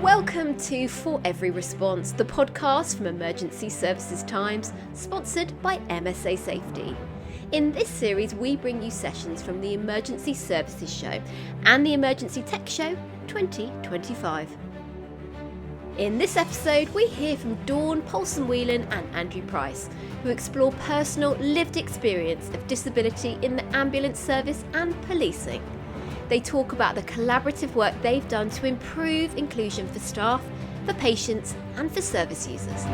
Welcome to For Every Response, the podcast from Emergency Services Times, sponsored by MSA Safety. In this series, we bring you sessions from the Emergency Services Show and the Emergency Tech Show 2025. In this episode, we hear from Dawn, Poulson, Whelan and Andrew Price, who explore personal lived experience of disability in the ambulance service and policing. They talk about the collaborative work they've done to improve inclusion for staff, for patients and for service users.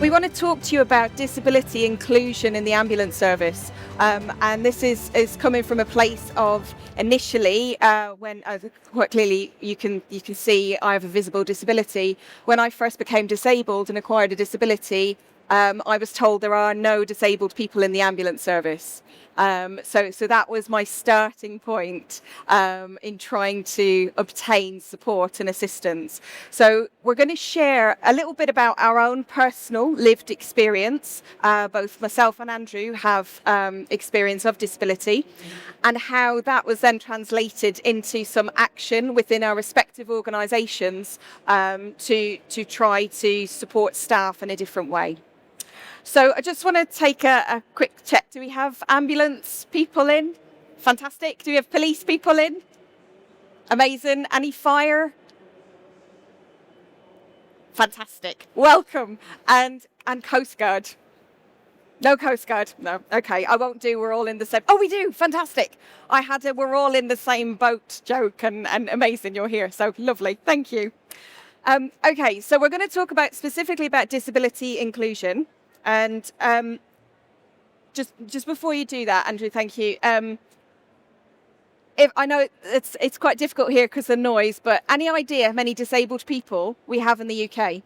We want to talk to you about disability inclusion in the ambulance service, and this is coming from a place of initially when quite clearly you can see I have a visible disability. When I first became disabled and acquired a disability, I was told there are no disabled people in the ambulance service. So that was my starting point in trying to obtain support and assistance. So we're going to share a little bit about our own personal lived experience. Both myself and Andrew have experience of disability, and how that was then translated into some action within our respective organisations to try to support staff in a different way. So I just want to take a quick check. Do we have ambulance people in? Fantastic. Do we have police people in? Amazing. Any fire? Fantastic. Welcome. And Coast Guard? No Coast Guard? No. Okay, I won't do we're all in the same. Oh, we do. Fantastic. I had a we're all in the same boat joke, and amazing you're here. So lovely. Thank you. Okay, so we're going to talk specifically about disability inclusion. And just before you do that, Andrew, thank you. If I know it's quite difficult here because of the noise, but any idea how many disabled people we have in the UK?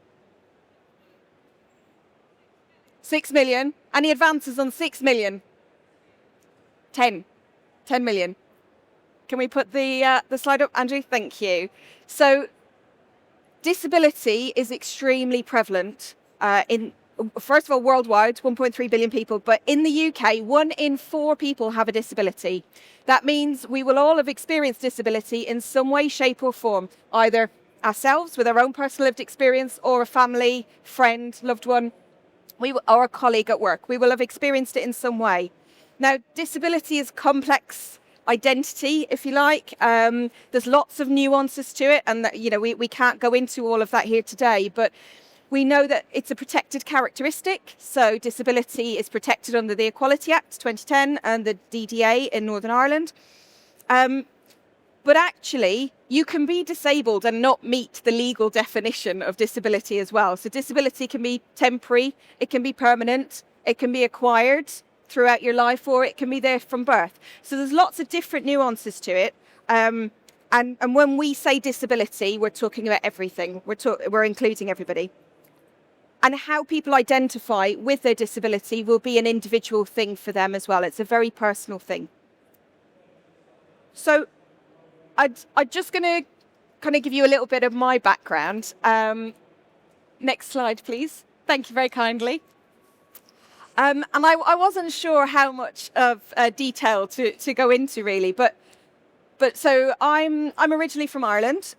6 million. Any advances on 6 million? 10 million. Can we put the slide up, Andrew? Thank you. So disability is extremely prevalent first of all, worldwide, 1.3 billion people, but in the UK, 1 in 4 people have a disability. That means we will all have experienced disability in some way, shape or form, either ourselves with our own personal lived experience, or a family, friend, loved one, or a colleague at work. We will have experienced it in some way. Now, disability is complex identity, if you like. There's lots of nuances to it, and we can't go into all of that here today, but we know that it's a protected characteristic, so disability is protected under the Equality Act 2010 and the DDA in Northern Ireland. But actually, you can be disabled and not meet the legal definition of disability as well. So disability can be temporary, it can be permanent, it can be acquired throughout your life, or it can be there from birth. So there's lots of different nuances to it. And when we say disability, we're talking about everything. We're including everybody. And how people identify with their disability will be an individual thing for them as well. It's a very personal thing. So I'm just going to kind of give you a little bit of my background. Next slide, please. Thank you very kindly. And I wasn't sure how much of detail to go into really, but so I'm originally from Ireland.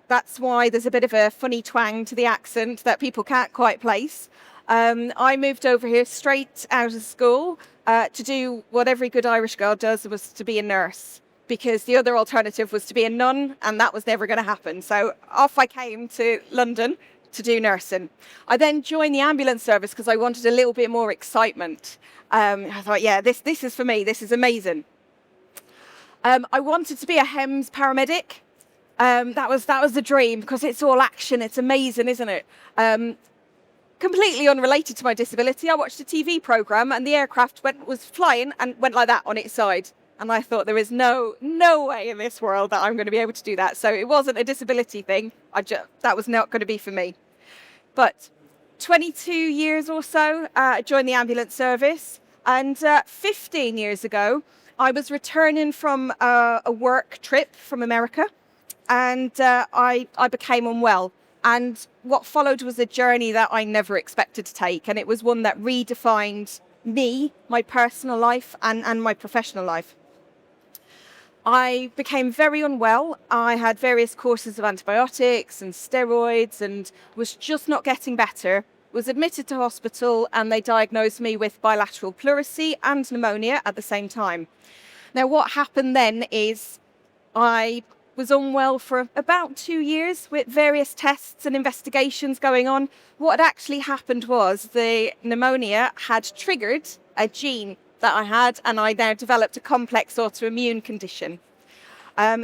That's why there's a bit of a funny twang to the accent that people can't quite place. I moved over here straight out of school to do what every good Irish girl does, was to be a nurse, because the other alternative was to be a nun, and that was never going to happen. So off I came to London to do nursing. I then joined the ambulance service because I wanted a little bit more excitement. I thought, yeah, this is for me. This is amazing. I wanted to be a HEMS paramedic. That was the dream, because it's all action. It's amazing, isn't it? Completely unrelated to my disability, I watched a TV programme and the aircraft was flying and went like that on its side. And I thought, there is no way in this world that I'm going to be able to do that. So it wasn't a disability thing. That was not going to be for me. But 22 years or so, I joined the ambulance service. And 15 years ago, I was returning from a work trip from America, and I became unwell. And what followed was a journey that I never expected to take. And it was one that redefined me, my personal life and my professional life. I became very unwell. I had various courses of antibiotics and steroids and was just not getting better. Was admitted to hospital and they diagnosed me with bilateral pleurisy and pneumonia at the same time. Now, what happened then is I was unwell for about 2 years with various tests and investigations going on. What had actually happened was the pneumonia had triggered a gene that I had, and I now developed a complex autoimmune condition.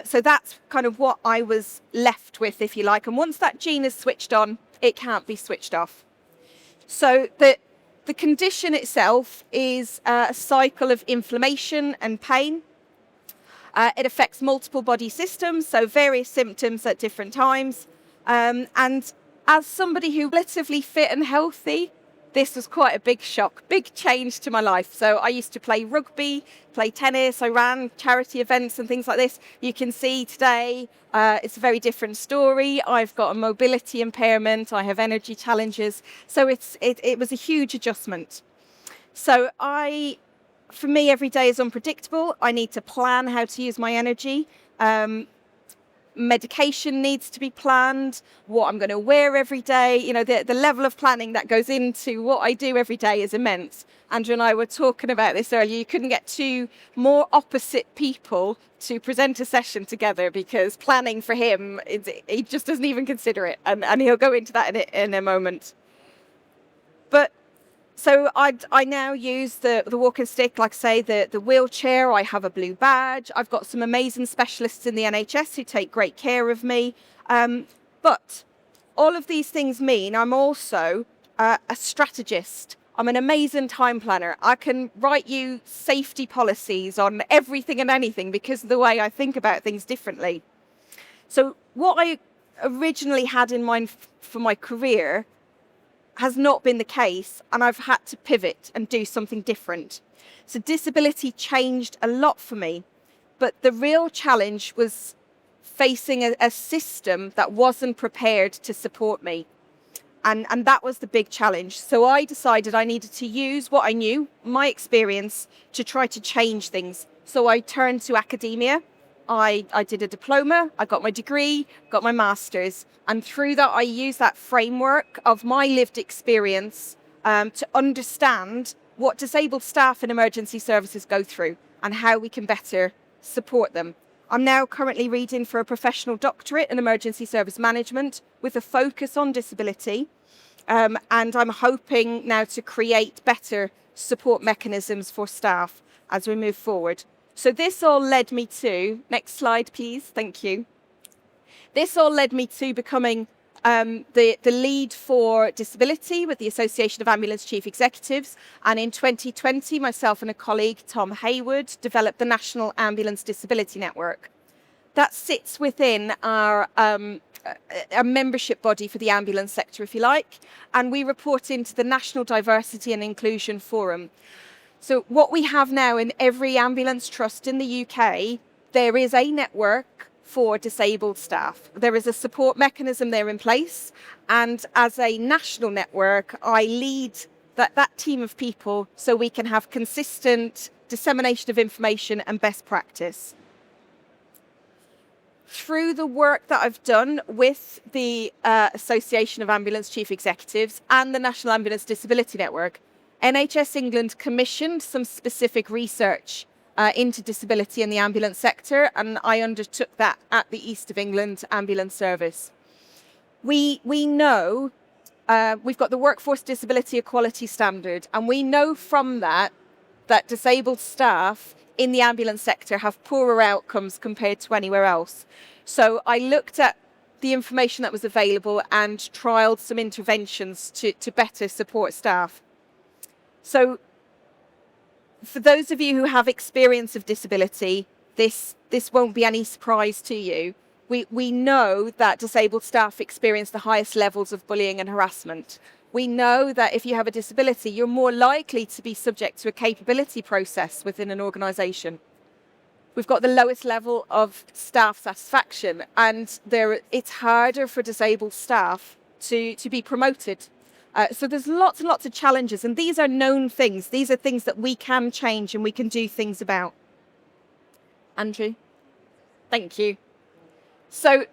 So that's kind of what I was left with, if you like. And once that gene is switched on, it can't be switched off. So the condition itself is a cycle of inflammation and pain. It affects multiple body systems, so various symptoms at different times. And as somebody who's relatively fit and healthy, this was quite a big shock, big change to my life. So I used to play rugby, play tennis, I ran charity events and things like this. You can see today it's a very different story. I've got a mobility impairment, I have energy challenges. So it was a huge adjustment. So for me, every day is unpredictable. I need to plan how to use my energy. Medication needs to be planned, what I'm going to wear every day. You know, the level of planning that goes into what I do every day is immense. Andrew and I were talking about this earlier. You couldn't get two more opposite people to present a session together, because planning for him, he just doesn't even consider it. And he'll go into that in a moment. But so I now use the walking stick, like I say, the wheelchair. I have a blue badge. I've got some amazing specialists in the NHS who take great care of me. But all of these things mean I'm also a strategist. I'm an amazing time planner. I can write you safety policies on everything and anything because of the way I think about things differently. So what I originally had in mind for my career has not been the case, and I've had to pivot and do something different. So disability changed a lot for me, but the real challenge was facing a system that wasn't prepared to support me. And that was the big challenge. So I decided I needed to use what I knew, my experience, to try to change things. So I turned to academia. I did a diploma, I got my degree, got my master's, and through that I used that framework of my lived experience to understand what disabled staff in emergency services go through and how we can better support them. I'm now currently reading for a professional doctorate in emergency service management with a focus on disability, and I'm hoping now to create better support mechanisms for staff as we move forward. So this all led me to, next slide please, thank you. This all led me to becoming the lead for disability with the Association of Ambulance Chief Executives. And in 2020, myself and a colleague, Tom Haywood, developed the National Ambulance Disability Network. That sits within our a membership body for the ambulance sector, if you like, and we report into the National Diversity and Inclusion Forum. So what we have now in every ambulance trust in the UK, there is a network for disabled staff. There is a support mechanism there in place. And as a national network, I lead that team of people so we can have consistent dissemination of information and best practice. Through the work that I've done with the Association of Ambulance Chief Executives and the National Ambulance Disability Network, NHS England commissioned some specific research into disability in the ambulance sector, and I undertook that at the East of England Ambulance Service. We know we've got the Workforce Disability Equality Standard, and we know from that disabled staff in the ambulance sector have poorer outcomes compared to anywhere else. So I looked at the information that was available and trialled some interventions to better support staff. So for those of you who have experience of disability, this won't be any surprise to you. We know that disabled staff experience the highest levels of bullying and harassment. We know that if you have a disability, you're more likely to be subject to a capability process within an organisation. We've got the lowest level of staff satisfaction, and it's harder for disabled staff to be promoted. So there's lots and lots of challenges, and these are known things. These are things that we can change and we can do things about. Andrew, thank you. So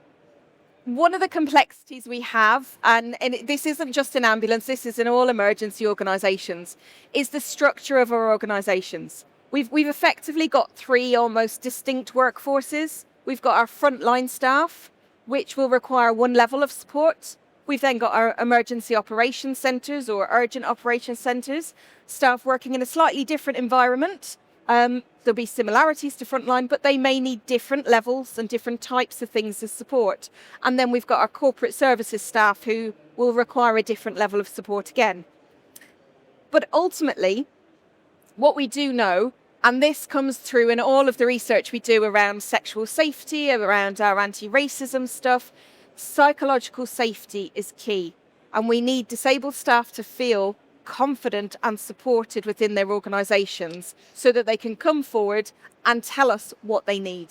one of the complexities we have, and this isn't just in ambulance, this is in all emergency organisations, is the structure of our organisations. We've effectively got three almost distinct workforces. We've got our frontline staff, which will require one level of support. We've then got our emergency operations centres or urgent operations centres, staff working in a slightly different environment. There'll be similarities to frontline, but they may need different levels and different types of things as support. And then we've got our corporate services staff who will require a different level of support again. But ultimately, what we do know, and this comes through in all of the research we do around sexual safety, around our anti-racism stuff, psychological safety is key. And we need disabled staff to feel confident and supported within their organisations so that they can come forward and tell us what they need.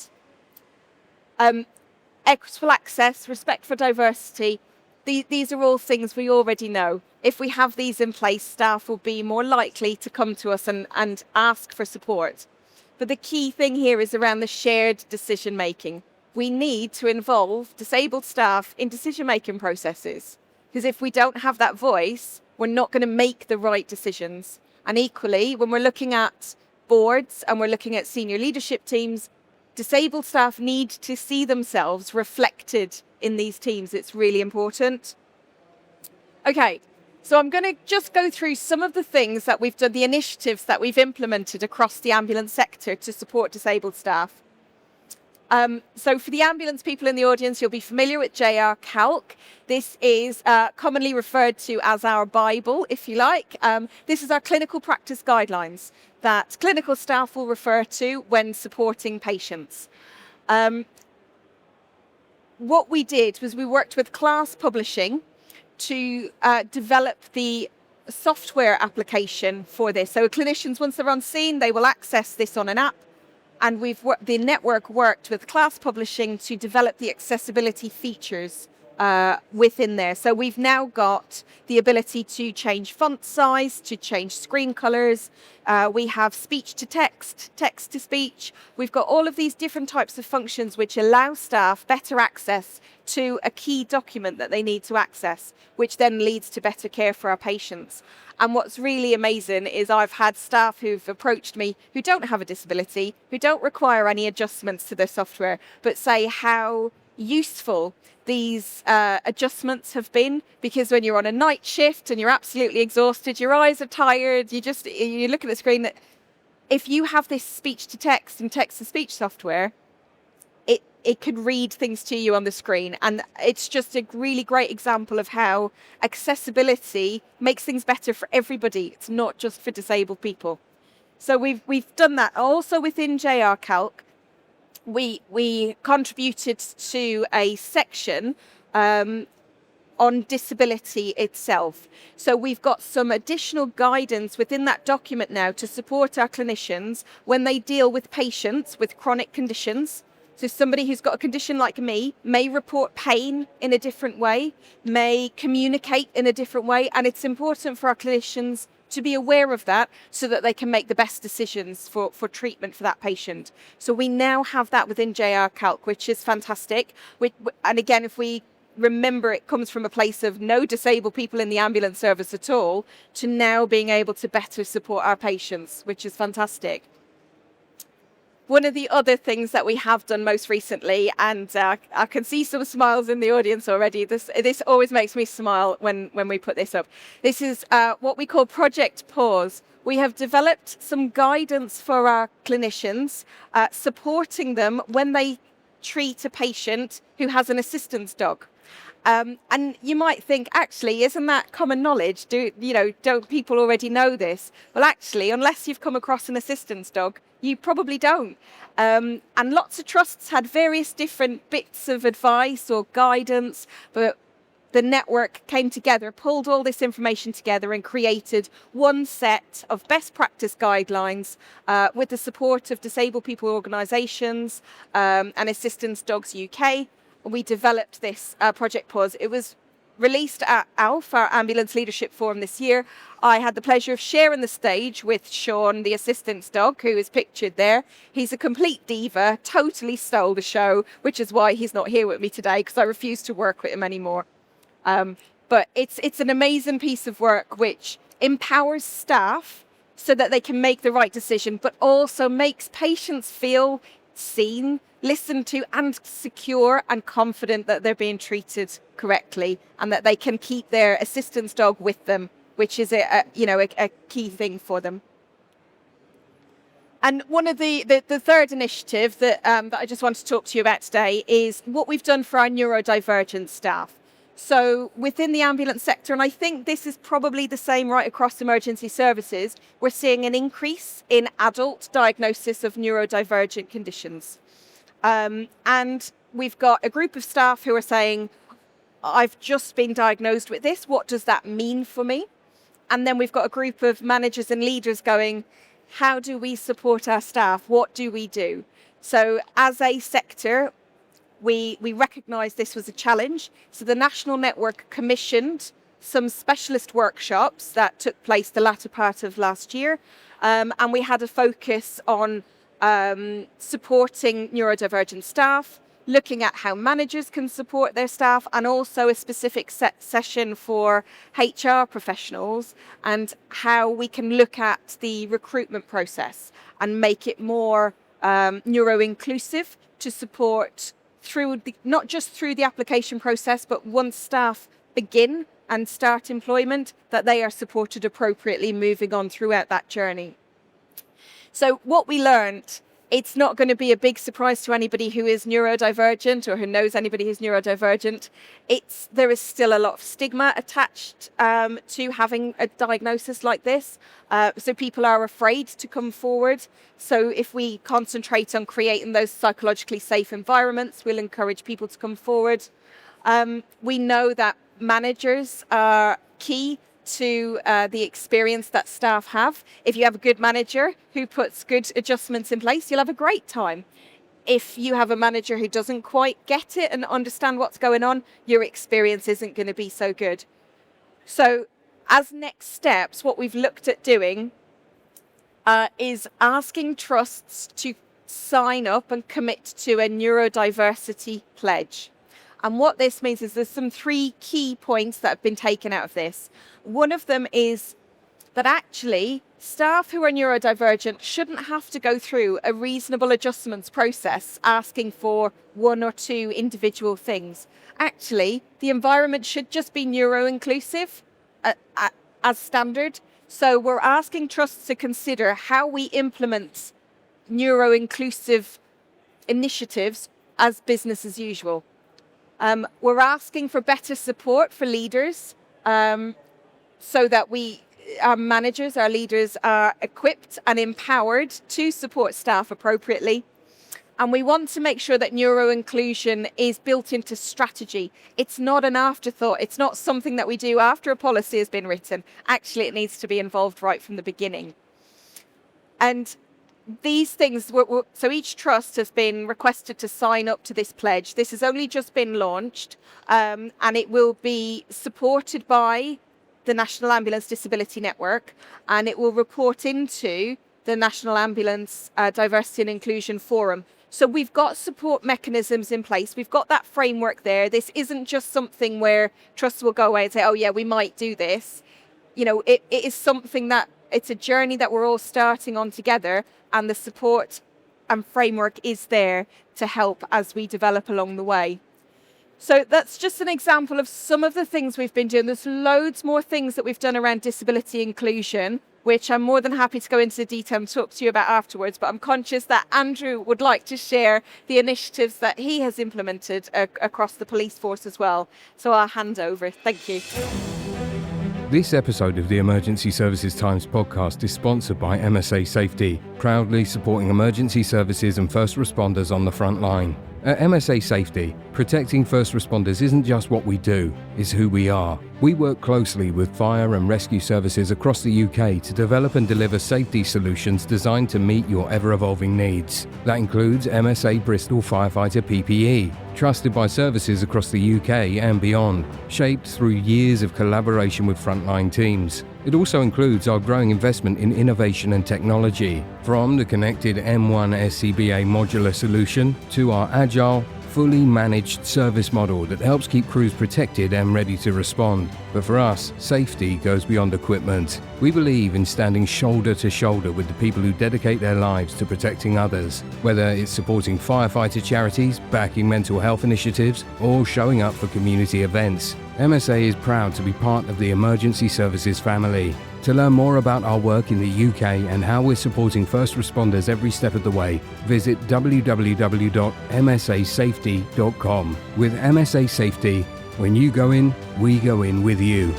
Equitable access, respect for diversity, these are all things we already know. If we have these in place, staff will be more likely to come to us and ask for support. But the key thing here is around the shared decision making. We need to involve disabled staff in decision-making processes, because if we don't have that voice, we're not going to make the right decisions. And equally, when we're looking at boards and we're looking at senior leadership teams, disabled staff need to see themselves reflected in these teams. It's really important. Okay, so I'm going to just go through some of the things that we've done, the initiatives that we've implemented across the ambulance sector to support disabled staff. So for the ambulance people in the audience, you'll be familiar with JR Calc. This is commonly referred to as our Bible, if you like. This is our clinical practice guidelines that clinical staff will refer to when supporting patients. What we did was we worked with Class Publishing to develop the software application for this. So clinicians, once they're on scene, they will access this on an app. And the network worked with Class Publishing to develop the accessibility features within there. So we've now got the ability to change font size, to change screen colors. We have speech to text, text to speech. We've got all of these different types of functions which allow staff better access to a key document that they need to access, which then leads to better care for our patients. And what's really amazing is I've had staff who've approached me who don't have a disability, who don't require any adjustments to their software, but say how useful these adjustments have been, because when you're on a night shift and you're absolutely exhausted, your eyes are tired, you look at the screen. If you have this speech to text and text to speech software, it could read things to you on the screen. And it's just a really great example of how accessibility makes things better for everybody. It's not just for disabled people. So we've done that. Also within JR Calc, we contributed to a section on disability itself. So we've got some additional guidance within that document now to support our clinicians when they deal with patients with chronic conditions. So somebody who's got a condition like me may report pain in a different way, may communicate in a different way, and it's important for our clinicians to be aware of that so that they can make the best decisions for treatment for that patient. So we now have that within JR Calc, which is fantastic. And again, if we remember, it comes from a place of no disabled people in the ambulance service at all to now being able to better support our patients, which is fantastic. One of the other things that we have done most recently, and I can see some smiles in the audience already. This always makes me smile when we put this up. This is what we call Project Pause. We have developed some guidance for our clinicians, supporting them when they treat a patient who has an assistance dog. And you might think, actually, isn't that common knowledge? Don't people already know this? Well, actually, unless you've come across an assistance dog, you probably don't. And lots of trusts had various different bits of advice or guidance, but the network came together, pulled all this information together and created one set of best practice guidelines with the support of disabled people organisations and Assistance Dogs UK. We developed this Project Pause. It was released at ALF, our Ambulance Leadership Forum this year, I had the pleasure of sharing the stage with Sean, the assistance dog, who is pictured there. He's a complete diva, totally stole the show, which is why he's not here with me today, because I refuse to work with him anymore. But it's an amazing piece of work which empowers staff so that they can make the right decision, but also makes patients feel seen, listened to, and secure and confident that they're being treated correctly and that they can keep their assistance dog with them, which is a key thing for them. And one of the third initiative that I just want to talk to you about today is what we've done for our neurodivergent staff. So within the ambulance sector, and I think this is probably the same right across emergency services, we're seeing an increase in adult diagnosis of neurodivergent conditions. And we've got a group of staff who are saying, I've just been diagnosed with this. What does that mean for me? And then we've got a group of managers and leaders going, how do we support our staff? What do we do? So as a sector, we recognised this was a challenge. So the National Network commissioned some specialist workshops that took place the latter part of last year. And we had a focus on supporting neurodivergent staff, looking at how managers can support their staff, and also a specific session for HR professionals and how we can look at the recruitment process and make it more neuro-inclusive to support not just through the application process, but once staff begin and start employment, that they are supported appropriately moving on throughout that journey. So what we learned, it's not going to be a big surprise to anybody who is neurodivergent or who knows anybody who's neurodivergent. There is still a lot of stigma attached to having a diagnosis like this. So people are afraid to come forward. So if we concentrate on creating those psychologically safe environments, we'll encourage people to come forward. We know that managers are key to the experience that staff have. If you have a good manager who puts good adjustments in place, you'll have a great time. If you have a manager who doesn't quite get it and understand what's going on, your experience isn't going to be so good. So as next steps, what we've looked at doing is asking trusts to sign up and commit to a neurodiversity pledge. And what this means is there's some 3 key points that have been taken out of this. One of them is that actually staff who are neurodivergent shouldn't have to go through a reasonable adjustments process asking for 1 or 2 individual things. Actually, the environment should just be neuro-inclusive as standard. So we're asking trusts to consider how we implement neuro-inclusive initiatives as business as usual. We're asking for better support for leaders so that our managers, our leaders are equipped and empowered to support staff appropriately. And we want to make sure that neuro-inclusion is built into strategy. It's not an afterthought. It's not something that we do after a policy has been written. Actually, it needs to be involved right from the beginning. And these things, so each trust has been requested to sign up to this pledge. This has only just been launched, and it will be supported by the National Ambulance Disability Network, and it will report into the National Ambulance Diversity and Inclusion Forum. So we've got support mechanisms in place. We've got that framework there. This isn't just something where trusts will go away and say, oh yeah, we might do this. You know, it is something that it's a journey that we're all starting on together, and the support and framework is there to help as we develop along the way. So that's just an example of some of the things we've been doing. There's loads more things that we've done around disability inclusion, which I'm more than happy to go into detail and talk to you about afterwards. But I'm conscious that Andrew would like to share the initiatives that he has implemented across the police force as well. So I'll hand over. Thank you. This episode of the Emergency Services Times podcast is sponsored by MSA Safety, proudly supporting emergency services and first responders on the front line. At MSA Safety, protecting first responders isn't just what we do, it's who we are. We work closely with fire and rescue services across the UK to develop and deliver safety solutions designed to meet your ever-evolving needs. That includes MSA Bristol Firefighter PPE, trusted by services across the UK and beyond, shaped through years of collaboration with frontline teams. It also includes our growing investment in innovation and technology, from the connected M1 SCBA modular solution to our agile, fully managed service model that helps keep crews protected and ready to respond. But for us, safety goes beyond equipment. We believe in standing shoulder to shoulder with the people who dedicate their lives to protecting others, whether it's supporting firefighter charities, backing mental health initiatives, or showing up for community events. MSA is proud to be part of the emergency services family. To learn more about our work in the UK and how we're supporting first responders every step of the way, visit www.msasafety.com. With MSA Safety, when you go in, we go in with you.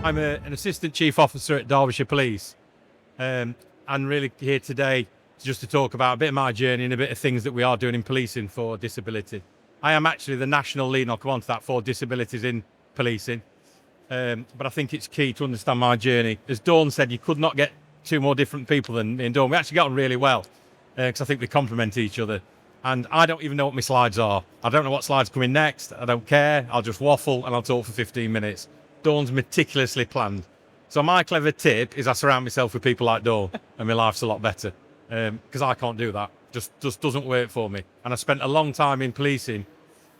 I'm an Assistant Chief Officer at Derbyshire Police, and really here today just to talk about a bit of my journey and a bit of things that we are doing in policing for disability. I am actually the national lead, and I'll come on to that, for disabilities in policing. But I think it's key to understand my journey. As Dawn said, you could not get two more different people than me and Dawn. We actually got on really well because I think we complement each other. And I don't even know what my slides are. I don't know what slides coming next. I don't care. I'll just waffle and I'll talk for 15 minutes. Dawn's meticulously planned. So my clever tip is I surround myself with people like Dawn and my life's a lot better because I can't do that. Just doesn't work for me. And I spent a long time in policing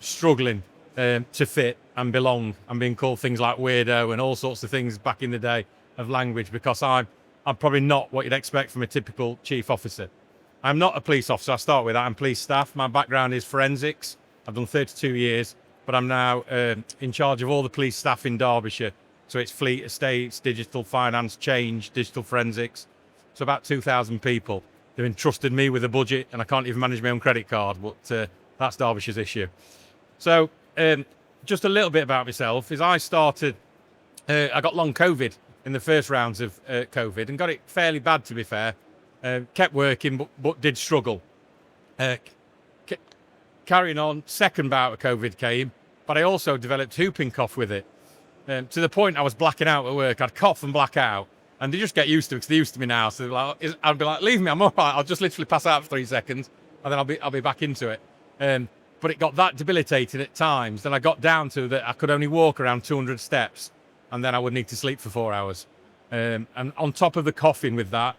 struggling to fit and belong and being called things like weirdo and all sorts of things back in the day of language because I'm probably not what you'd expect from a typical chief officer. I'm not a police officer. I start with that. I'm police staff. My background is forensics. I've done 32 years, but I'm now in charge of all the police staff in Derbyshire. So it's fleet, estates, digital finance, change, digital forensics. So about 2,000 people. They've entrusted me with a budget and I can't even manage my own credit card, but that's Derbyshire's issue. So just a little bit about myself is I started, I got long COVID in the first rounds of COVID and got it fairly bad, to be fair. Kept working, but did struggle. Carrying on, second bout of COVID came, but I also developed whooping cough with it. To the point I was blacking out at work. I'd cough and black out, and they just get used to it because they're used to me now. So I'd be like, leave me, I'm all right. I'll just literally pass out for 3 seconds, and then I'll be back into it. But it got that debilitating at times. Then I got down to that I could only walk around 200 steps, and then I would need to sleep for 4 hours. And on top of the coughing with that,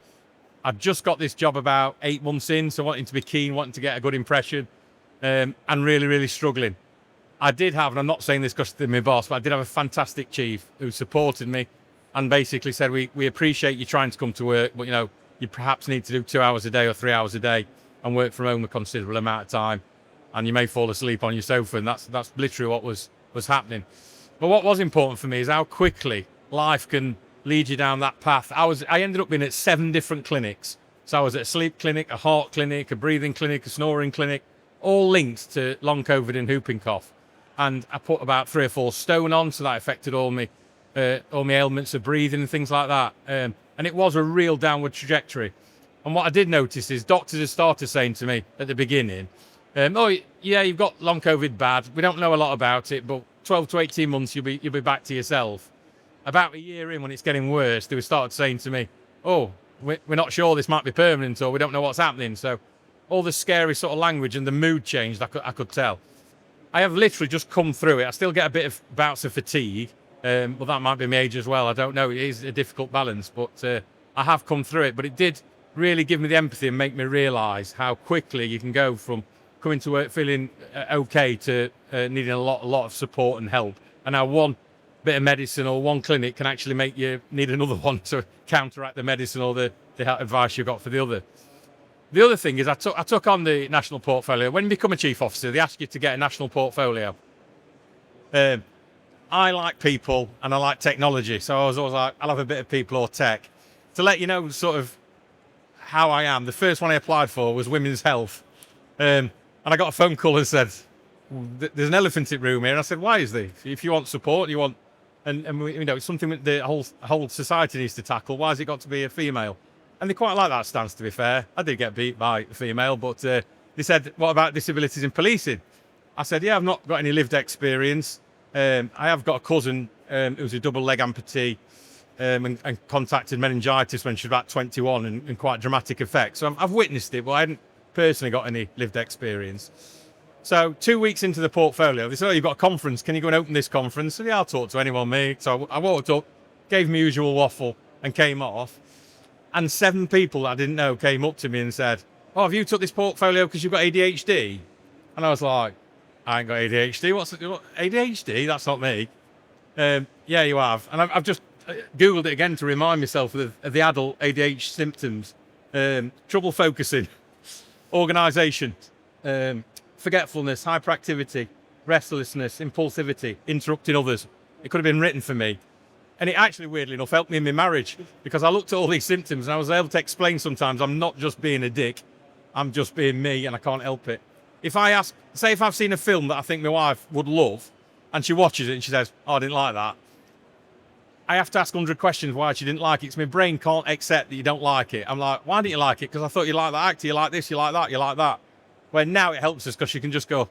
I'd just got this job about 8 months in, so wanting to be keen, wanting to get a good impression, and really, really struggling. I did have, and I'm not saying this because they're my boss, but I did have a fantastic chief who supported me and basically said, we appreciate you trying to come to work, but you perhaps need to do 2 hours a day or 3 hours a day and work from home a considerable amount of time. And you may fall asleep on your sofa, and that's literally what was happening. But what was important for me is how quickly life can lead you down that path. I ended up being at 7 different clinics. So I was at a sleep clinic, a heart clinic, a breathing clinic, a snoring clinic, all linked to long COVID and whooping cough. And I put about 3 or 4 stone on, so that affected all my ailments of breathing and things like that. And it was a real downward trajectory. And what I did notice is doctors had started saying to me at the beginning, oh yeah, you've got long COVID bad. We don't know a lot about it, but 12 to 18 months you'll be back to yourself. About a year in, when it's getting worse, they started saying to me, oh, we're not sure this might be permanent, or we don't know what's happening. So all the scary sort of language and the mood changed, I could tell. I have literally just come through it. I still get a bit of bouts of fatigue, but that might be my age as well. I don't know. It is a difficult balance, but I have come through it. But it did really give me the empathy and make me realise how quickly you can go from coming to work feeling okay to needing a lot of support and help. And how one bit of medicine or one clinic can actually make you need another one to counteract the medicine or the advice you got for the other. The other thing is I took on the national portfolio. When you become a chief officer, they ask you to get a national portfolio. I like people and I like technology, so I was always like, I'll have a bit of people or tech. To let you know sort of how I am, the first one I applied for was women's health. And I got a phone call and said, there's an elephant in the room here. And I said, why is this? If you want support, you want... And it's something that the whole society needs to tackle. Why has it got to be a female? And they quite like that stance, to be fair. I did get beat by a female, but They said, what about disabilities in policing? I said, yeah, I've not got any lived experience. I have got a cousin who's a double leg amputee and contacted meningitis when she was about 21 and quite dramatic effects. So I've witnessed it, but I hadn't personally got any lived experience. So 2 weeks into the portfolio, they said, oh, you've got a conference. Can you go and open this conference? So yeah, I'll talk to anyone, mate. So I walked up, gave my usual waffle and came off. And 7 people that I didn't know came up to me and said, oh, have you took this portfolio because you've got ADHD? And I was like, I ain't got ADHD. What's ADHD? That's not me. Yeah, you have. And I've just Googled it again to remind myself of the adult ADHD symptoms. Trouble focusing, organisation, forgetfulness, hyperactivity, restlessness, impulsivity, interrupting others. It could have been written for me. And it actually, weirdly enough, helped me in my marriage because I looked at all these symptoms and I was able to explain sometimes I'm not just being a dick, I'm just being me and I can't help it. If I ask, say if I've seen a film that I think my wife would love and she watches it and she says, oh, I didn't like that, I have to ask 100 questions why she didn't like it because my brain can't accept that you don't like it. I'm like, why didn't you like it? Because I thought you liked that actor, you like this, you like that, you like that. Where now it helps us because she can just go,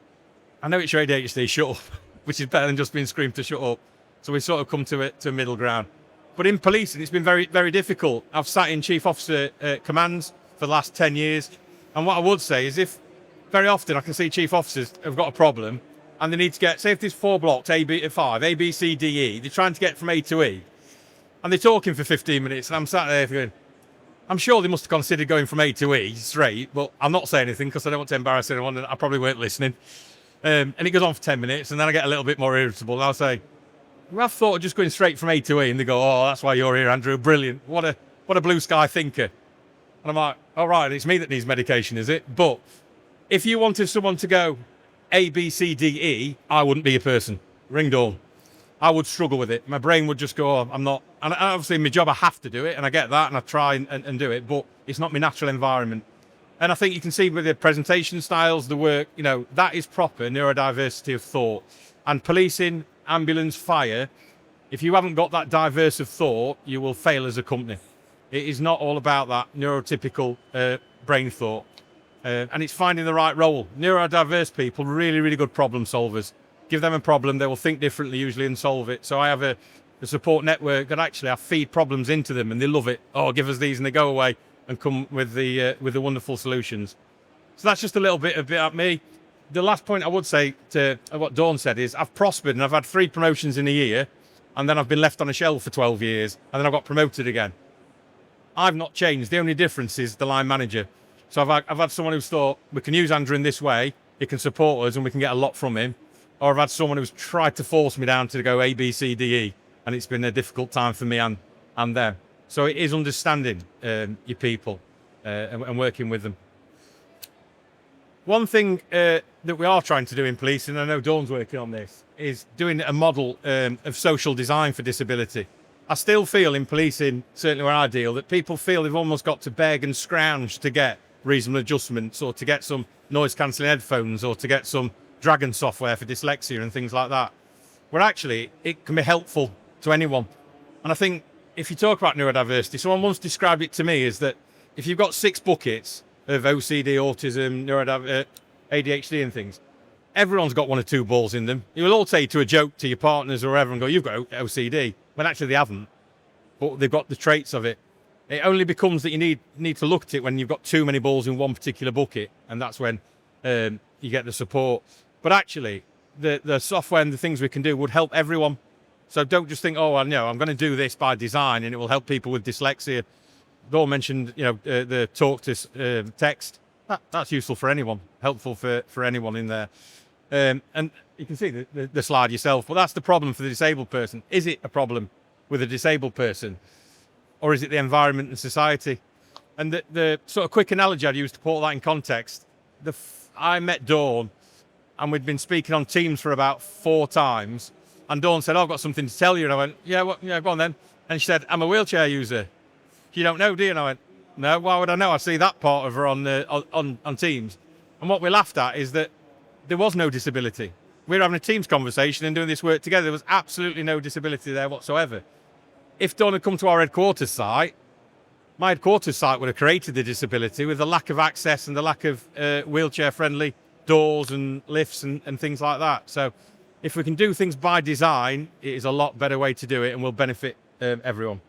I know it's your ADHD, shut up, which is better than just being screamed to shut up. So we sort of come to a middle ground. But in policing, it's been very, very difficult. I've sat in chief officer commands for the last 10 years. And what I would say is if very often I can see chief officers have got a problem and they need to get, say if there's 4 blocks, A, B, 5, A, B, C, D, E, they're trying to get from A to E. And they're talking for 15 minutes and I'm sat there going, I'm sure they must have considered going from A to E straight, but I'm not saying anything because I don't want to embarrass anyone and I probably weren't listening. And it goes on for 10 minutes and then I get a little bit more irritable and I'll say, well, I've thought of just going straight from A to E, and they go, oh, that's why you're here, Andrew, brilliant. What a blue sky thinker. And I'm like, all right, it's me that needs medication, is it? But if you wanted someone to go A, B, C, D, E, I wouldn't be a person. Ring dawn. I would struggle with it. My brain would just go, oh, I'm not. And obviously in my job, I have to do it, and I get that, and I try and do it, but it's not my natural environment. And I think you can see with the presentation styles, the work, that is proper neurodiversity of thought. And policing, ambulance, fire, if you haven't got that diverse of thought, you will fail as a company. It is not all about that neurotypical brain thought. And it's finding the right role. Neurodiverse people, really, really good problem solvers. Give them a problem, they will think differently usually and solve it. So I have a support network that actually I feed problems into them and they love it. Oh, give us these, and they go away and come with the wonderful solutions. So that's just a little bit about me. The last point I would say to what Dawn said is I've prospered and I've had 3 promotions in a year and then I've been left on a shelf for 12 years and then I got promoted again. I've not changed. The only difference is the line manager. So I've had someone who's thought we can use Andrew in this way, he can support us and we can get a lot from him. Or I've had someone who's tried to force me down to go A, B, C, D, E, and it's been a difficult time for me and them. So it is understanding your people and working with them. One thing that we are trying to do in policing, and I know Dawn's working on this, is doing a model of social design for disability. I still feel in policing, certainly where I deal, that people feel they've almost got to beg and scrounge to get reasonable adjustments or to get some noise cancelling headphones or to get some Dragon software for dyslexia and things like that. Where actually it can be helpful to anyone. And I think if you talk about neurodiversity, someone once described it to me as that if you've got 6 buckets of OCD, autism, ADHD and things, everyone's got 1 or 2 balls in them. You will all say to a joke to your partners or whatever and go, you've got OCD, when actually they haven't, but they've got the traits of it. It only becomes that you need to look at it when you've got too many balls in one particular bucket, and that's when you get the support. But actually, the software and the things we can do would help everyone. So don't just think, oh, well, no, I'm going to do this by design and it will help people with dyslexia. Dawn mentioned, the talk to text. That's useful for anyone, helpful for anyone in there. And you can see the slide yourself, but that's the problem for the disabled person. Is it a problem with a disabled person, or is it the environment and society? And the sort of quick analogy I'd use to put that in context, I met Dawn and we'd been speaking on Teams for about 4 times. And Dawn said, oh, I've got something to tell you. And I went, yeah, go on then. And she said, I'm a wheelchair user. You don't know, do you? And I went, no, why would I know? I see that part of her on Teams. And what we laughed at is that there was no disability. We were having a Teams conversation and doing this work together. There was absolutely no disability there whatsoever. If Dawn had come to our headquarters site, my headquarters site would have created the disability with the lack of access and the lack of wheelchair-friendly doors and lifts and things like that. So if we can do things by design, it is a lot better way to do it and will benefit everyone.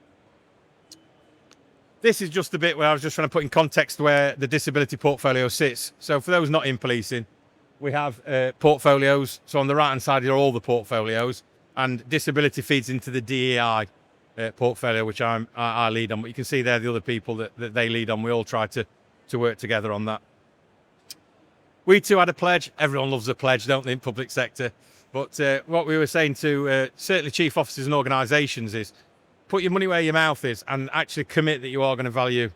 This is just a bit where I was just trying to put in context where the disability portfolio sits. So for those not in policing, we have portfolios. So on the right-hand side are all the portfolios, and disability feeds into the DEI portfolio, which I lead on. But you can see there the other people that they lead on. We all try to work together on that. We too had a pledge. Everyone loves a pledge, don't they, in public sector? But what we were saying to certainly chief officers and organisations is put your money where your mouth is and actually commit that you are going to value.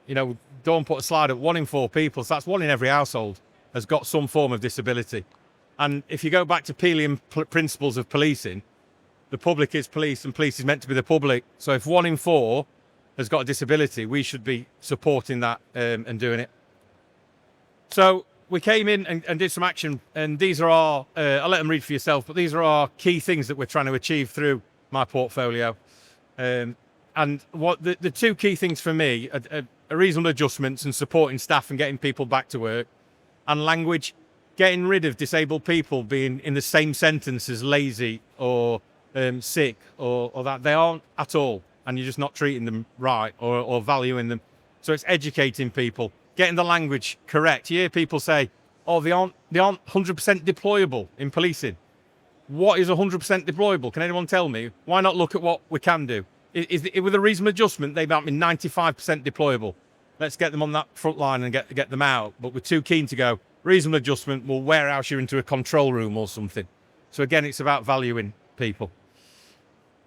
You know, Dawn put a slide at 1 in 4 people, so that's 1 in every household has got some form of disability. And if you go back to Peelian principles of policing, the public is police and police is meant to be the public. So if 1 in 4 has got a disability, we should be supporting that and doing it. So we came in and did some action, and these are our, I'll let them read for yourself, but these are our key things that we're trying to achieve through my portfolio. And what the 2 key things for me are reasonable adjustments and supporting staff and getting people back to work, and language, getting rid of disabled people being in the same sentence as lazy or sick or that. They aren't at all, and you're just not treating them right or valuing them. So it's educating people, getting the language correct. You hear people say, oh, they aren't 100% deployable in policing. What is 100% deployable? Can anyone tell me? Why not look at what we can do? With a reasonable adjustment, they might be 95% deployable. Let's get them on that front line and get them out. But we're too keen to go, reasonable adjustment will warehouse you into a control room or something. So again, it's about valuing people.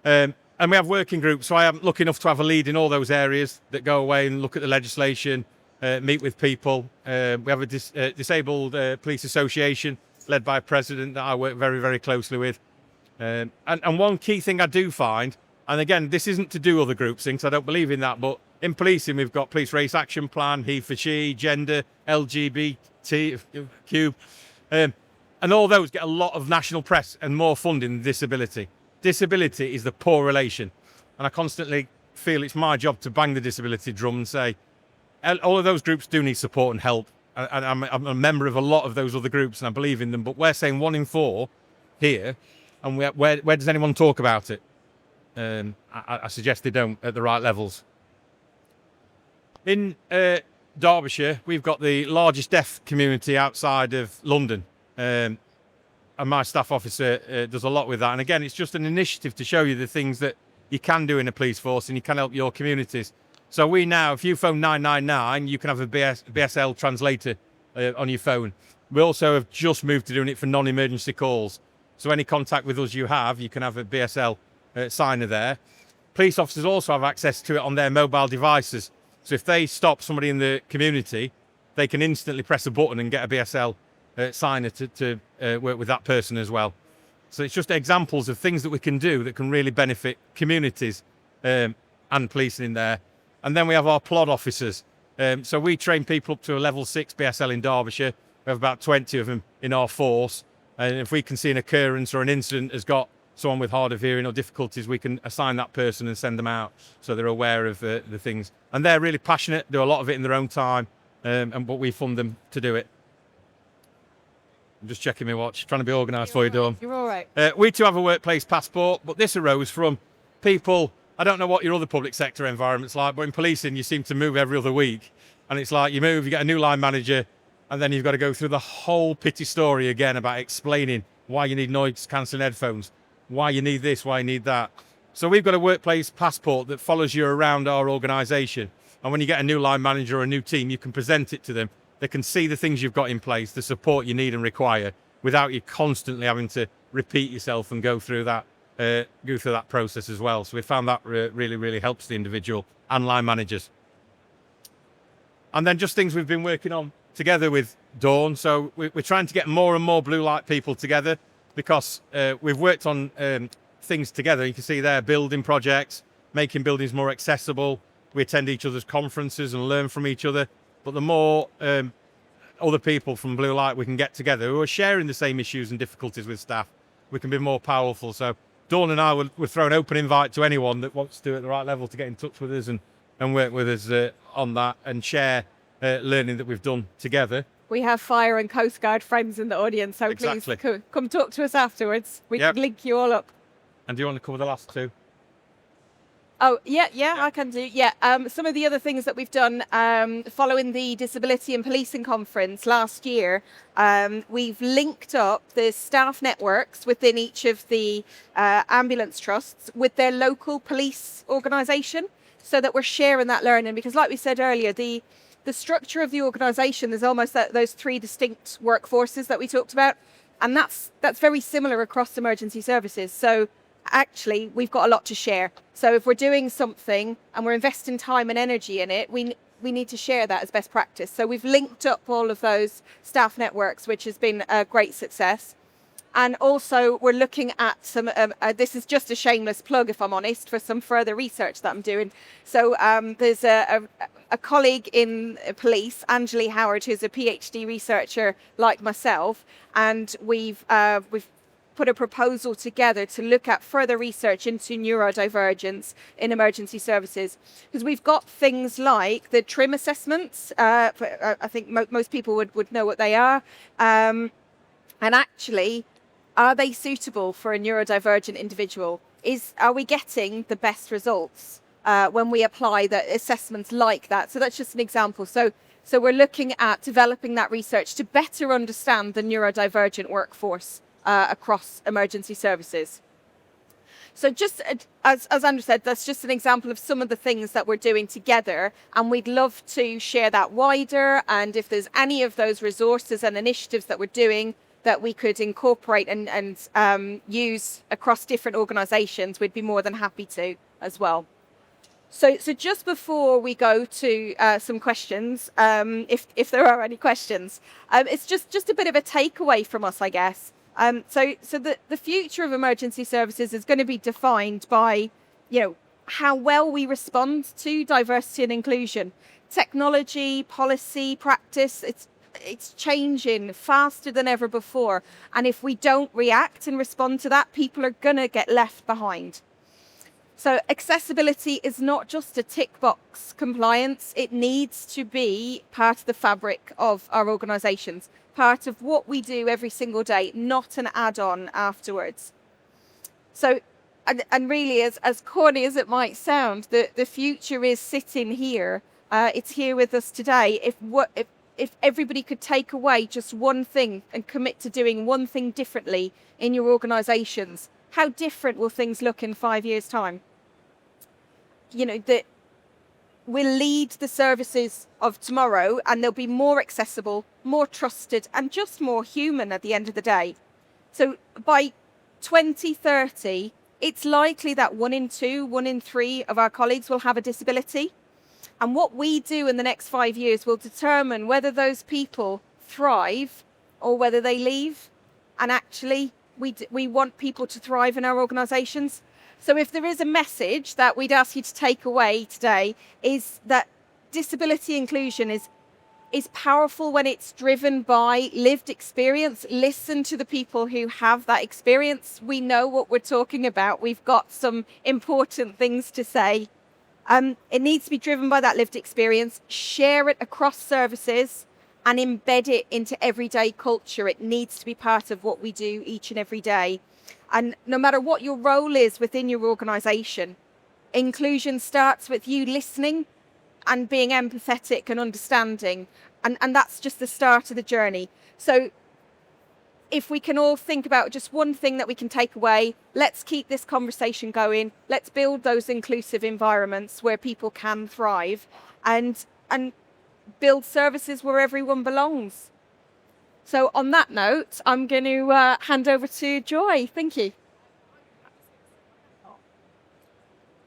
And we have working groups. So I am lucky enough to have a lead in all those areas that go away and look at the legislation, meet with people. We have a disabled police association led by a president that I work very, very closely with. And one key thing I do find, and again, this isn't to do other groups things, I don't believe in that, but in policing, we've got Police Race Action Plan, he for she, gender, LGBTQ, and all those get a lot of national press and more funding than disability. Disability is the poor relation, and I constantly feel it's my job to bang the disability drum and say, all of those groups do need support and help. And I'm a member of a lot of those other groups, and I believe in them. But we're saying 1 in 4 here, and where does anyone talk about it? I suggest they don't at the right levels. In Derbyshire, we've got the largest deaf community outside of London, and my staff officer does a lot with that. And again, it's just an initiative to show you the things that you can do in a police force, and you can help your communities. So we now, if you phone 999, you can have a BSL translator on your phone. We also have just moved to doing it for non-emergency calls. So any contact with us you can have a BSL signer there. Police officers also have access to it on their mobile devices. So if they stop somebody in the community, they can instantly press a button and get a BSL signer to work with that person as well. So it's just examples of things that we can do that can really benefit communities and policing in there. And then we have our plod officers. So we train people up to a level 6 BSL in Derbyshire. We have about 20 of them in our force. And if we can see an occurrence or an incident has got someone with hard of hearing or difficulties, we can assign that person and send them out so they're aware of the things. And they're really passionate, do a lot of it in their own time, but we fund them to do it. I'm just checking my watch, trying to be organised for you, Dawn. You're all right. We too have a workplace passport, but this arose from people. I don't know what your other public sector environment's like, but in policing, you seem to move every other week. And it's like you move, you get a new line manager, and then you've got to go through the whole pity story again about explaining why you need noise cancelling headphones, why you need this, why you need that. So we've got a workplace passport that follows you around our organisation. And when you get a new line manager or a new team, you can present it to them. They can see the things you've got in place, the support you need and require, without you constantly having to repeat yourself and go through that process as well. So we found that really, really helps the individual and line managers. And then just things we've been working on together with Dawn. So we're trying to get more and more blue light people together because we've worked on things together. You can see there, building projects, making buildings more accessible. We attend each other's conferences and learn from each other. But the more other people from blue light we can get together who are sharing the same issues and difficulties with staff, we can be more powerful. So Dawn and I would throw an open invite to anyone that wants to at the right level to get in touch with us and and work with us on that and share learning that we've done together. We have Fire and Coast Guard friends in the audience, so Exactly. please come talk to us afterwards. We Yep. can link you all up. And do you want to cover the last two? Oh, yeah, I can do. Yeah, some of the other things that we've done following the Disability and Policing Conference last year, we've linked up the staff networks within each of the ambulance trusts with their local police organisation, so that we're sharing that learning. Because like we said earlier, the structure of the organisation, there's almost those three distinct workforces that we talked about, and that's very similar across emergency services. So actually, we've got a lot to share. So if we're doing something and we're investing time and energy in it, we need to share that as best practice. So we've linked up all of those staff networks, which has been a great success. And also we're looking at some, this is just a shameless plug, if I'm honest, for some further research that I'm doing. So there's a colleague in police, Angeli Howard, who's a PhD researcher like myself, and we've put a proposal together to look at further research into neurodivergence in emergency services. Because we've got things like the TRIM assessments, I think most people would know what they are, and actually, are they suitable for a neurodivergent individual? Are we getting the best results when we apply the assessments like that? So that's just an example. So we're looking at developing that research to better understand the neurodivergent workforce across emergency services. So just as Andrew said, that's just an example of some of the things that we're doing together, and we'd love to share that wider. And if there's any of those resources and initiatives that we're doing that we could incorporate and use across different organisations, we'd be more than happy to as well. So just before we go to some questions, if there are any questions, it's just a bit of a takeaway from us, I guess. So the future of emergency services is going to be defined by, how well we respond to diversity and inclusion. Technology, policy, practice, it's changing faster than ever before. And if we don't react and respond to that, people are going to get left behind. So accessibility is not just a tick box compliance. It needs to be part of the fabric of our organisations, part of what we do every single day, not an add-on afterwards. So, and really, as corny as it might sound, the future is sitting here. It's here with us today. If everybody could take away just one thing and commit to doing one thing differently in your organisations, how different will things look in 5 years' time? That we'll lead the services of tomorrow, and they'll be more accessible, more trusted, and just more human at the end of the day. So by 2030, it's likely that 1 in 2, 1 in 3 of our colleagues will have a disability. And what we do in the next 5 years will determine whether those people thrive or whether they leave. And actually, we want people to thrive in our organisations. So if there is a message that we'd ask you to take away today, is that disability inclusion is powerful when it's driven by lived experience. Listen to the people who have that experience. We know what we're talking about. We've got some important things to say. It needs to be driven by that lived experience. Share it across services and embed it into everyday culture. It needs to be part of what we do each and every day. And no matter what your role is within your organisation, inclusion starts with you listening and being empathetic and understanding. And that's just the start of the journey. So if we can all think about just one thing that we can take away, let's keep this conversation going. Let's build those inclusive environments where people can thrive and build services where everyone belongs. So on that note, I'm going to hand over to Joy. Thank you.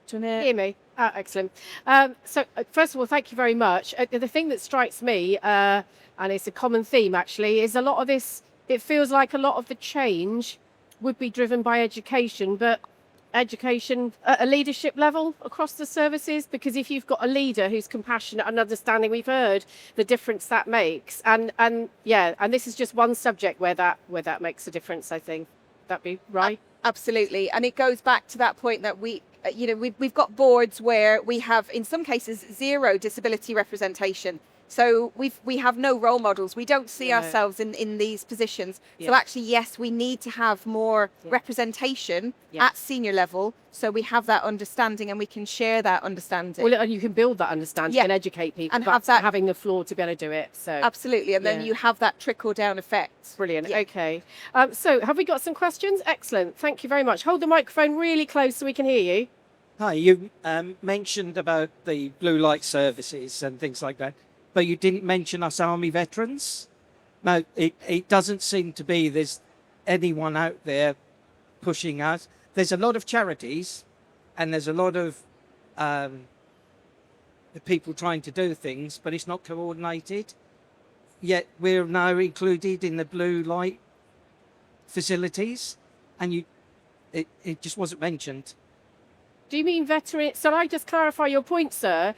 Do you want to hear me? Excellent. So first of all, thank you very much. The thing that strikes me, and it's a common theme actually, is a lot of this, it feels like a lot of the change would be driven by education, but education at a leadership level across the services, because if you've got a leader who's compassionate and understanding, we've heard the difference that makes, and this is just one subject where that makes a difference. I think that'd be right. Absolutely. And it goes back to that point that we've got boards where we have, in some cases, zero disability representation. So we have no role models. We don't see ourselves in these positions. So actually, yes, we need to have more representation at senior level, so we have that understanding and we can share that understanding. Well, and you can build that understanding and educate people, and have that, having the floor to be able to do it. So absolutely, and then you have that trickle down effect. Brilliant. Okay. So have we got some questions? Excellent. Thank you very much. Hold the microphone really close so we can hear you. Hi, you mentioned about the blue light services and things like that, but you didn't mention us Army veterans. Now, it doesn't seem to be there's anyone out there pushing us. There's a lot of charities and there's a lot of people trying to do things, but it's not coordinated. Yet we're now included in the blue light facilities, and it just wasn't mentioned. Do you mean veterans? So I just clarify your point, sir.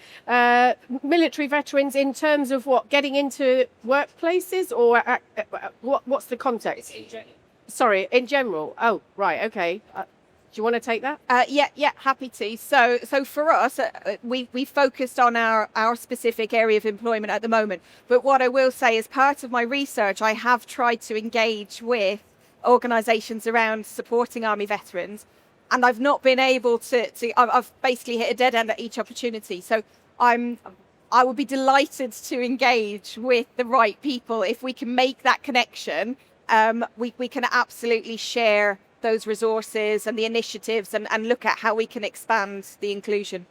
Military veterans in terms of what, getting into workplaces, or what's the context? Sorry, in general. Oh, right, okay. Do you want to take that? Yeah, happy to. So for us, we focused on our specific area of employment at the moment. But what I will say, as part of my research, I have tried to engage with organisations around supporting Army veterans, and I've not been able to. I've basically hit a dead end at each opportunity. So I would be delighted to engage with the right people if we can make that connection. We can absolutely share those resources and the initiatives and look at how we can expand the inclusion.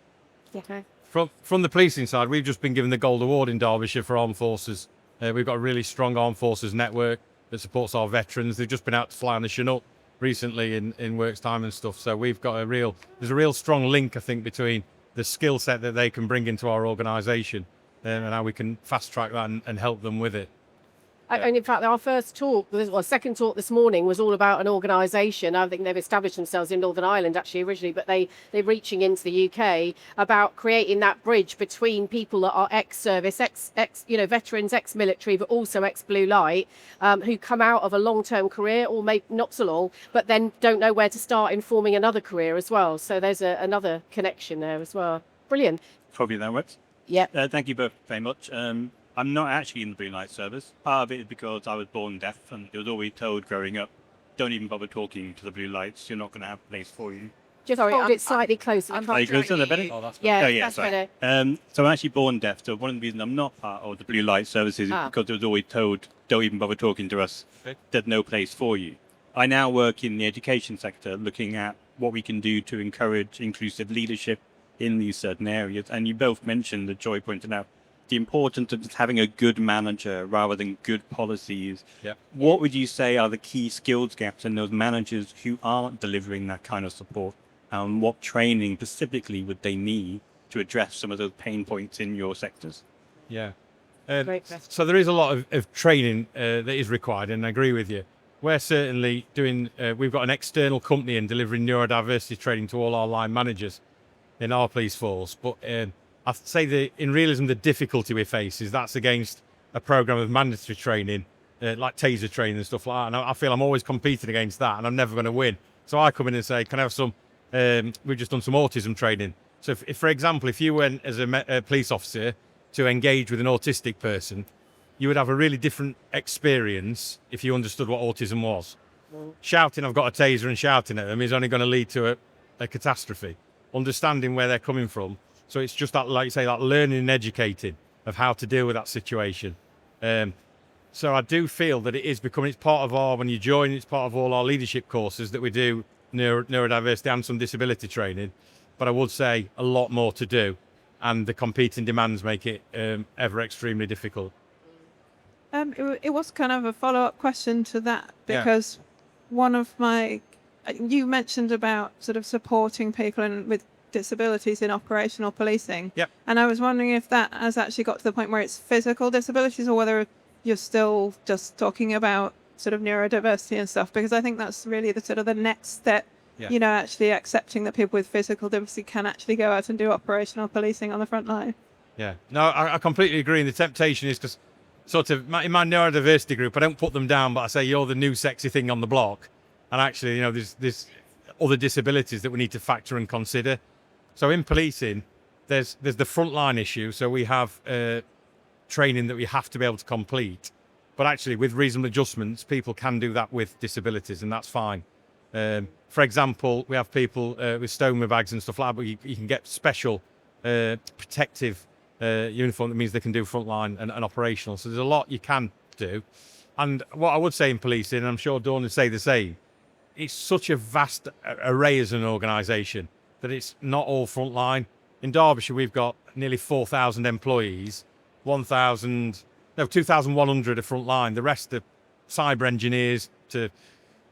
Okay. From the policing side, we've just been given the Gold Award in Derbyshire for Armed Forces. We've got a really strong Armed Forces network that supports our veterans. They've just been out to fly on the Chinook recently in works time and stuff. So we've got there's a real strong link, I think, between the skill set that they can bring into our organisation and how we can fast track that and help them with it. And in fact, our second talk this morning was all about an organisation. I think they've established themselves in Northern Ireland actually originally, but they're reaching into the UK about creating that bridge between people that are ex-service, veterans, ex-military, but also ex-blue light, who come out of a long-term career, or maybe not so long, but then don't know where to start in forming another career as well. So there's another connection there as well. Brilliant. Probably that works. Yeah. Thank you both very much. I'm not actually in the blue light service. Part of it is because I was born deaf, and it was always told growing up, don't even bother talking to the blue lights, you're not going to have a place for you. Just hold it slightly closer. Are you closer? Is that better? Oh, that's that's sorry. better. So I'm actually born deaf, so one of the reasons I'm not part of the blue light services is because it was always told, don't even bother talking to us, there's no place for you. I now work in the education sector, looking at what we can do to encourage inclusive leadership in these certain areas. And you both mentioned, that Joy pointed out, the importance of just having a good manager rather than good policies. Yeah. What would you say are the key skills gaps in those managers who aren't delivering that kind of support? And what training specifically would they need to address some of those pain points in your sectors? Yeah. Great question. So there is a lot of training that is required, and I agree with you. We're certainly doing, we've got an external company and delivering neurodiversity training to all our line managers in our police force. But I'd say in realism, the difficulty we face is that's against a programme of mandatory training, like taser training and stuff like that. And I feel I'm always competing against that, and I'm never going to win. So I come in and say, can I have some, we've just done some autism training. So if for example, if you went as a police officer to engage with an autistic person, you would have a really different experience if you understood what autism was. Shouting, I've got a taser, and shouting at them is only going to lead to a catastrophe. Understanding where they're coming from. So it's just that, like you say, that learning and educating of how to deal with that situation. So I do feel that it is becoming, it's part of when you join, it's part of all our leadership courses that we do, neurodiversity and some disability training. But I would say a lot more to do, and the competing demands make it ever extremely difficult. It was kind of a follow-up question to that, because you mentioned about sort of supporting people with disabilities in operational policing. Yep. And I was wondering if that has actually got to the point where it's physical disabilities, or whether you're still just talking about sort of neurodiversity and stuff, because I think that's really the sort of the next step, actually accepting that people with physical diversity can actually go out and do operational policing on the front line. Yeah, no, I completely agree. And the temptation is because sort of in my neurodiversity group, I don't put them down, but I say, you're the new sexy thing on the block. And actually, there's other disabilities that we need to factor and consider. So in policing, there's the frontline issue. So we have training that we have to be able to complete. But actually, with reasonable adjustments, people can do that with disabilities, and that's fine. For example, we have people with stoma bags and stuff like that, but you can get special protective uniform that means they can do frontline and operational. So there's a lot you can do. And what I would say in policing, and I'm sure Dawn would say the same, it's such a vast array as an organisation that it's not all frontline. In Derbyshire, we've got nearly 4,000 employees, 2,100 are frontline. The rest are cyber engineers to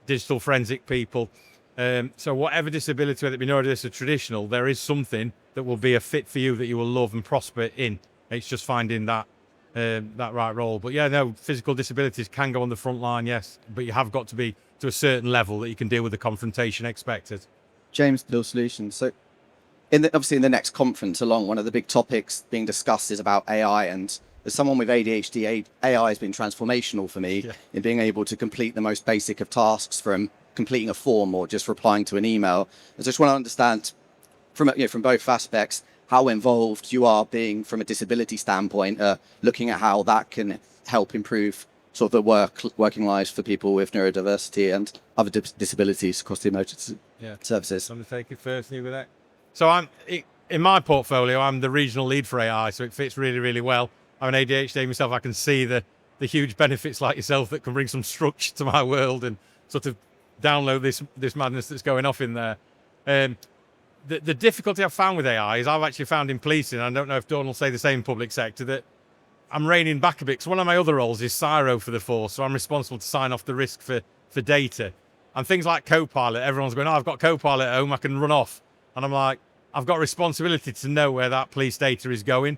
digital forensic people. So whatever disability, whether it be neurodisability or traditional, there is something that will be a fit for you that you will love and prosper in. It's just finding that right role. But yeah, no, physical disabilities can go on the front line, yes, but you have got to be to a certain level that you can deal with the confrontation expected. James, Bill Solutions. So obviously in the next conference along, one of the big topics being discussed is about AI, and as someone with ADHD, AI has been transformational for me in being able to complete the most basic of tasks, from completing a form or just replying to an email. I just want to understand from both aspects how involved you are being from a disability standpoint, looking at how that can help improve sort of the working lives for people with neurodiversity and other disabilities across the emergency services. I'm going to take it first with that. So in my portfolio, I'm the regional lead for AI, so it fits really, really well. I'm an ADHD myself. I can see the huge benefits like yourself that can bring some structure to my world and sort of download this madness that's going off in there. The difficulty I've found with AI is I've actually found in policing, I don't know if Dawn will say the same in public sector, that I'm reining back a bit. So one of my other roles is CSIRO for the force, so I'm responsible to sign off the risk for data. And things like Copilot, everyone's going, I've got Copilot at home, I can run off. And I'm like, I've got a responsibility to know where that police data is going.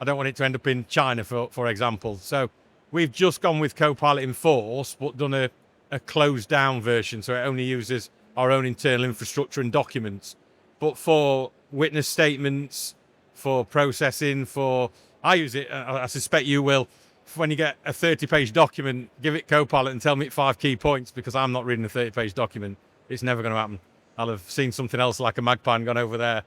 I don't want it to end up in China, for example. So we've just gone with Copilot in force, but done a closed down version, so it only uses our own internal infrastructure and documents. But for witness statements, for processing, I use it, I suspect you will, when you get a 30-page document, give it Copilot and tell me 5 key points, because I'm not reading a 30-page document. It's never going to happen. I'll have seen something else like a magpie and gone over there.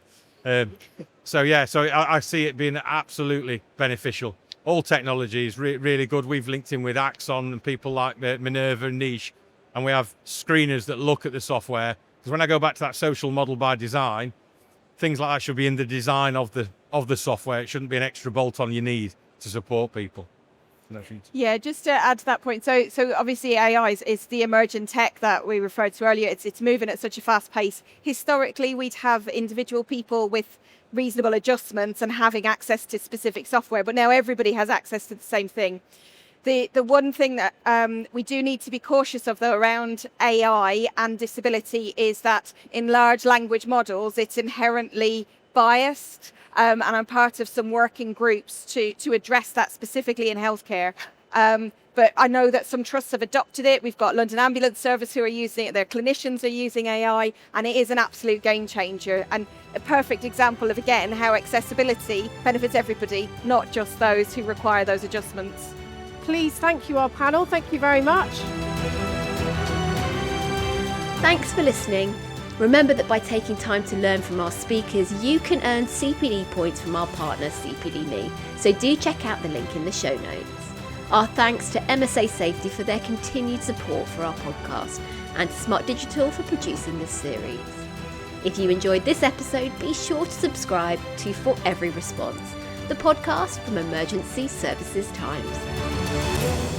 So I see it being absolutely beneficial. All technology is really good. We've linked in with Axon and people like Minerva and Niche, and we have screeners that look at the software. Because when I go back to that social model by design, things like that should be in the design of the software. It shouldn't be an extra bolt-on you need to support people. Yeah, just to add to that point. So obviously AI is the emerging tech that we referred to earlier. It's moving at such a fast pace. Historically, we'd have individual people with reasonable adjustments and having access to specific software, but now everybody has access to the same thing. The one thing that we do need to be cautious of, though, around AI and disability is that in large language models, it's inherently biased. And I'm part of some working groups to address that specifically in healthcare. But I know that some trusts have adopted it. We've got London Ambulance Service who are using it. Their clinicians are using AI, and it is an absolute game changer. And a perfect example of, again, how accessibility benefits everybody, not just those who require those adjustments. Please thank you, our panel. Thank you very much. Thanks for listening. Remember that by taking time to learn from our speakers, you can earn CPD points from our partner CPDme. So do check out the link in the show notes. Our thanks to MSA Safety for their continued support for our podcast, and Smart Digital for producing this series. If you enjoyed this episode, be sure to subscribe to For Every Response, the podcast from Emergency Services Times.